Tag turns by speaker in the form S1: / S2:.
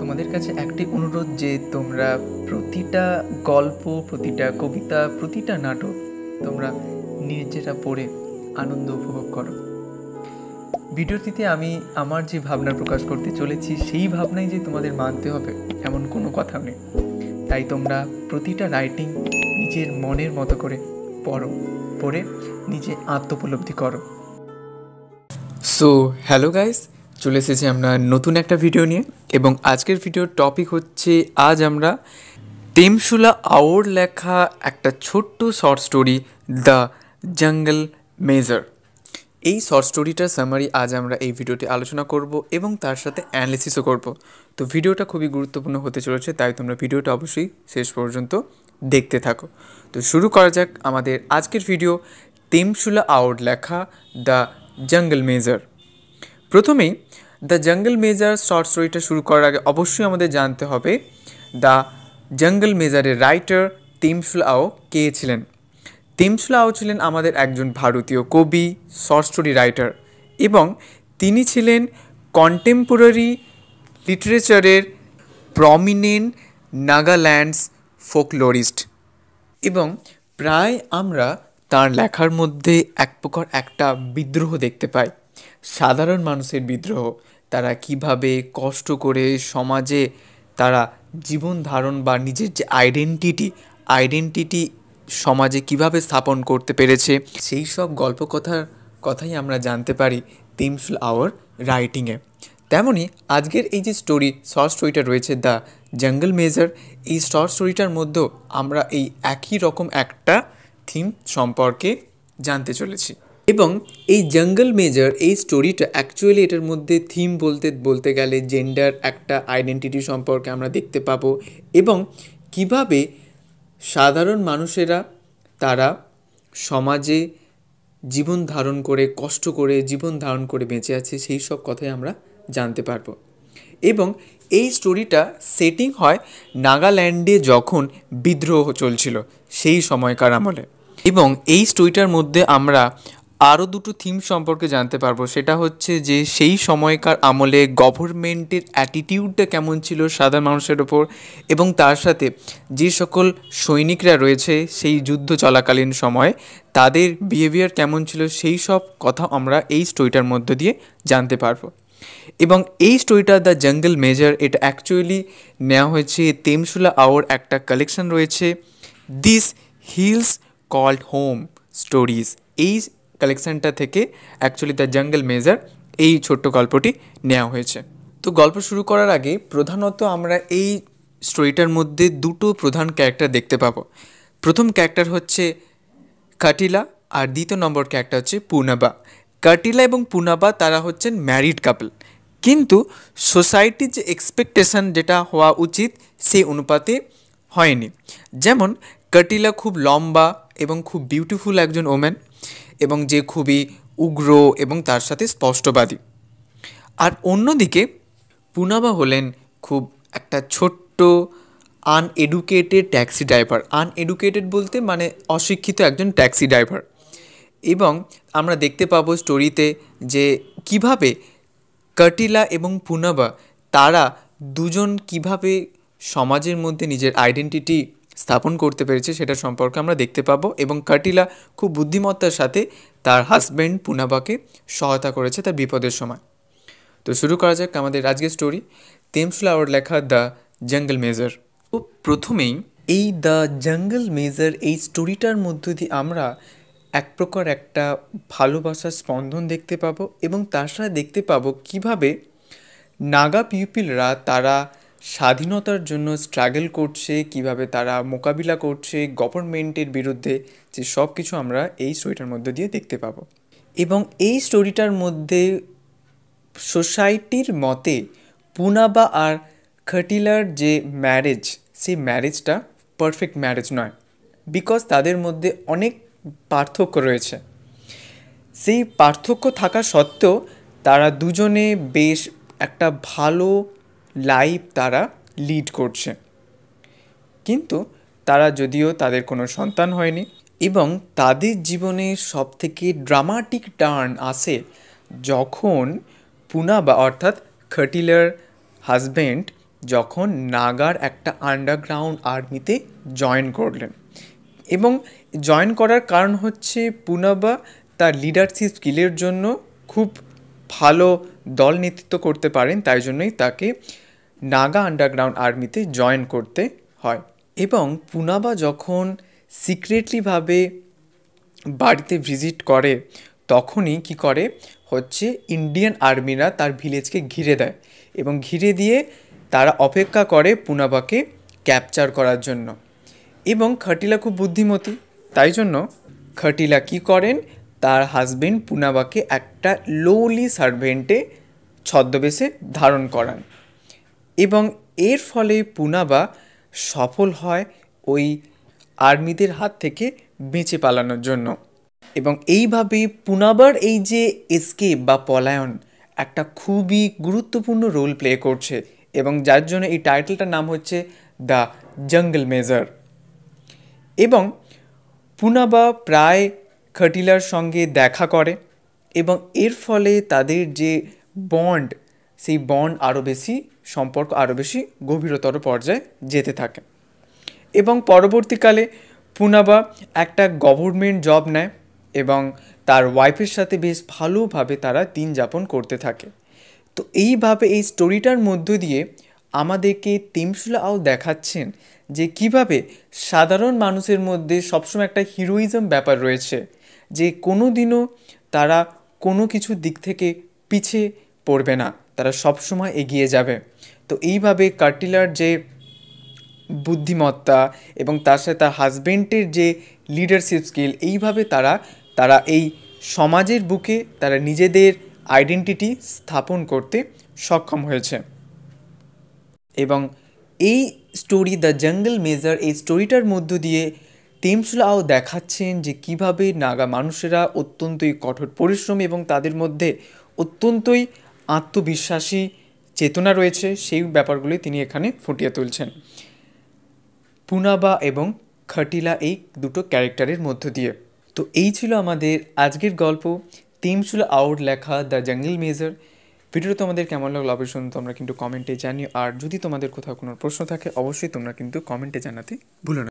S1: তোমাদের কাছে একটি অনুরোধ যে তোমরা প্রতিটা গল্প, প্রতিটা কবিতা, প্রতিটা নাটক তোমরা নিজেরা পড়ে আনন্দ উপভোগ করো। ভিডিওটিতে আমি আমার যে ভাবনা প্রকাশ করতে চলেছি সেই ভাবনাই যে তোমাদের মানতে হবে এমন কোনো কথা নেই। তাই তোমরা প্রতিটা রাইটিং নিজের মনের মতো করে পড়ে নিজে আত্মোপলব্ধি করো। সো হ্যালো গাইস, চলে এসেছি আমরা নতুন একটা ভিডিও নিয়ে, এবং আজকের ভিডিওর টপিক হচ্ছে আজ আমরা তেমশুলা আওর লেখা একটা ছোট্ট short story the jungle measure. এই শর্ট স্টোরিটার সামারি আজ আমরা এই ভিডিওতে আলোচনা করব এবং তার সাথে অ্যানালিসিসও করব। তো ভিডিওটা খুবই গুরুত্বপূর্ণ হতে চলেছে, তাই তোমরা ভিডিওটা অবশ্যই শেষ পর্যন্ত দেখতে থাকো। তো শুরু করা যাক আমাদের আজকের ভিডিও, তেমশুলা আওর লেখা দ্য জঙ্গল মেজার। প্রথমেই দ্য জঙ্গল মেজার শর্ট স্টোরিটা শুরু করার আগে অবশ্যই আমাদের জানতে হবে দ্য জঙ্গল মেজারের রাইটার তেমশুলা আও কে ছিলেন। তেমশুলা আও ছিলেন আমাদের একজন ভারতীয় কবি, শর্ট স্টোরি রাইটার, এবং তিনি ছিলেন কন্টেম্পোরারি লিটারেচারের প্রমিনেন্ট নাগাল্যান্ডস ফোকলোরিস্ট। এবং প্রায় আমরা তার লেখার মধ্যে এক প্রকার একটা বিদ্রোহ দেখতে পাই, সাধারণ মানুষের বিদ্রোহ। তারা কিভাবে কষ্ট করে সমাজে তারা জীবন ধারণ বা নিজের যে আইডেন্টিটি সমাজে কিভাবে স্থাপন করতে পেরেছে, সেই সব কথাই আমরা জানতে পারি তেমশুলা আওর রাইটিংয়ে। তেমনই আজকের এই যে শর্ট স্টোরিটা রয়েছে দ্য জঙ্গল মেজার, এই শর্ট স্টোরিটার মধ্যেও আমরা এই একই রকম একটা থিম সম্পর্কে জানতে চলেছি। এবং এই জঙ্গল মেজার এই স্টোরিটা অ্যাকচুয়ালি এটার মধ্যে থিম বলতে গেলে জেন্ডার একটা আইডেন্টিটি সম্পর্কে আমরা দেখতে পাবো, এবং কিভাবে সাধারণ মানুষেরা তারা সমাজে জীবন ধারণ করে কষ্ট করে জীবন ধারণ করে বেঁচে আছে, সেই সব কথাই আমরা জানতে পারবো। এবং এই স্টোরিটা সেটিং হয় নাগাল্যান্ডে যখন বিদ্রোহ চলছিল সেই সময়কার আমলে। এবং এই স্টোরিটার মধ্যে আমরা আরও দুটো থিম সম্পর্কে জানতে পারবো, সেটা হচ্ছে যে সেই সময়কার আমলে গভর্নমেন্টের অ্যাটিটিউডটা কেমন ছিল সাধারণ মানুষের ওপর, এবং তার সাথে যে সকল সৈনিকরা রয়েছে সেই যুদ্ধ চলাকালীন সময় তাদের বিহেভিয়ার কেমন ছিল, সেই সব কথা আমরা এই স্টোরিটার মধ্য দিয়ে জানতে পারবো। এবং এই স্টোরিটা দ্য জঙ্গল মেজার, এটা অ্যাকচুয়ালি নেওয়া হয়েছে তেমশুলা আওর একটা কালেকশন রয়েছে this hills called home stories. এই কালেকশানটা থেকে অ্যাকচুয়ালি দ্য জঙ্গল মেজার এই ছোট্ট গল্পটি নেওয়া হয়েছে। তো গল্প শুরু করার আগে প্রধানত আমরা এই স্টোরিটার মধ্যে দুটো প্রধান ক্যারেক্টার দেখতে পাবো। প্রথম ক্যারেক্টার হচ্ছে কাটিলা, আর দ্বিতীয় নম্বর ক্যারেক্টার হচ্ছে পুনাবা। কাটিলা এবং পুনাবা তারা হচ্ছেন ম্যারিড কাপল, কিন্তু সোসাইটির যে এক্সপেকটেশন যেটা হওয়া উচিত সেই অনুপাতে হয়নি। যেমন কাটিলা খুব লম্বা এবং খুব বিউটিফুল একজন ওম্যান, এবং যে খুবই উগ্র এবং তার সাথে স্পষ্টবাদী। আর অন্যদিকে পুনাবা হলেন খুব একটা ছোট্ট আনএডুকেটেড ট্যাক্সি ড্রাইভার। আনএডুকেটেড বলতে মানে অশিক্ষিত একজন ট্যাক্সি ড্রাইভার। এবং আমরা দেখতে পাবো স্টোরিতে যে কিভাবে কাটিলা এবং পুনাবা তারা দুজন কিভাবে সমাজের মধ্যে নিজের আইডেন্টিটি স্থাপন করতে পেরেছে সেটা সম্পর্কে আমরা দেখতে পাবো। এবং কাটিলা খুব বুদ্ধিমত্তার সাথে তার হাজব্যান্ড পুনাবাকে সহায়তা করেছে তার বিপদের সময়। তো শুরু করা যাক আমাদের আজকের স্টোরি, তেমশুলা আওর লেখা দ্য জঙ্গল মেজার। তো প্রথমেই এই দ্য জঙ্গল মেজার এই স্টোরিটার মধ্য দিয়ে আমরা এক প্রকার একটা ভালোবাসার স্পন্দন দেখতে পাবো, এবং তার সাথে দেখতে পাবো কিভাবে নাগা পিপলরা তারা স্বাধীনতার জন্য স্ট্রাগল করছে, কিভাবে তারা মোকাবিলা করছে গভর্নমেন্টের বিরুদ্ধে, যে সব কিছু আমরা এই স্টোরিটার মধ্যে দিয়ে দেখতে পাবো। এবং এই স্টোরিটার মধ্যে সোসাইটির মতে পুনাবা আর কাটিলার যে ম্যারেজ, সেই ম্যারেজটা পারফেক্ট ম্যারেজ নয়, বিকজ তাদের মধ্যে অনেক পার্থক্য রয়েছে। সেই পার্থক্য থাকা সত্ত্বেও তারা দুজনে বেশ একটা ভালো লাইফ তারা লিড করছে, কিন্তু তারা যদিও তাদের কোনো সন্তান হয়নি। এবং তাদের জীবনে সবথেকে ড্রামাটিক টার্ন আসে যখন পুনাবা অর্থাৎ কাটিলার হাজব্যান্ড যখন নাগার একটা আন্ডারগ্রাউন্ড আর্মিতে জয়েন করলেন। এবং জয়েন করার কারণ হচ্ছে পুনাবা তার লিডারশিপ স্কিলের জন্য খুব ভালো দল নেতৃত্ব করতে পারেন, তাই জন্যই তাকে নাগা আন্ডারগ্রাউন্ড আর্মিতে জয়েন করতে হয়। এবং পুনাবা যখন সিক্রেটলিভাবে বাড়িতে ভিজিট করে তখনই কি করে হচ্ছে ইন্ডিয়ান আর্মিরা তার ভিলেজকে ঘিরে দেয় এবং ঘিরে দিয়ে তারা অপেক্ষা করে পুনাবাকে ক্যাপচার করার জন্য। এবং খাটিলা খুব বুদ্ধিমতী, তাই জন্য খাটিলা কি করেন, তার হাজবেন্ড পুনাবাকে একটা লোলি সার্ভেন্টে ছদ্মবেশে ধারণ করান এবং এর ফলে পুনাবা সফল হয় ওই আর্মিদের হাত থেকে বেঁচে পালানোর জন্য। এবং এইভাবে পুনাবার এই যে এসকেপ বা পলায়ন একটা খুবই গুরুত্বপূর্ণ রোল প্লে করছে এবং যার জন্য এই টাইটেলটার নাম হচ্ছে দ্য জঙ্গল মেজার। এবং পুনাবা প্রায় খাটিলার সঙ্গে দেখা করে এবং এর ফলে তাদের যে বন্ড, সেই বন্ড আরও বেশি, সম্পর্ক আরও বেশি গভীরতর পর্যায়ে যেতে থাকে। এবং পরবর্তীকালে পুনাবা একটা গভর্নমেন্ট জব নেয় এবং তার ওয়াইফের সাথে বেশ ভালোভাবে তারা দিন যাপন করতে থাকে। তো এইভাবে এই স্টোরিটার মধ্য দিয়ে আমাদেরকে তেমসুলা আও দেখাচ্ছেন যে কিভাবে সাধারণ মানুষের মধ্যে সবসময় একটা হিরোইজম ব্যাপার রয়েছে, যে কোনো দিনও তারা কোনো কিছুর দিক থেকে পিছিয়ে পড়বে না, তারা সবসময় এগিয়ে যাবে। তো এইভাবে কাটিলার যে বুদ্ধিমত্তা এবং তার সাথে তার হাজবেন্ডের যে লিডারশিপ স্কিল, এইভাবে তারা এই সমাজের বুকে তারা নিজেদের আইডেন্টিটি স্থাপন করতে সক্ষম হয়েছে। এবং এই স্টোরি দ্য জঙ্গল মেজার, এই স্টোরিটার মধ্য দিয়ে তেমসুলা আও দেখাচ্ছেন যে কিভাবে নাগা মানুষেরা অত্যন্তই কঠোর পরিশ্রমী এবং তাদের মধ্যে অত্যন্তই আত্মবিশ্বাসী চেতনা রয়েছে, সেই ব্যাপারগুলি তিনি এখানে ফুটিয়ে তুলছেন পুনাবা এবং খাটিলা এই দুটো ক্যারেক্টারের মধ্য দিয়ে। তো এই ছিল আমাদের আজকের গল্প তেমসুলা আওর লেখা দ্য জঙ্গল মেজার। ভিডিওটা তোমাদের কেমন লাগলো অবশ্যই তোমরা কিন্তু কমেন্টে জানিও, আর যদি তোমাদের কোথাও কোনো প্রশ্ন থাকে অবশ্যই তোমরা কিন্তু কমেন্টে জানাতে ভুলো না।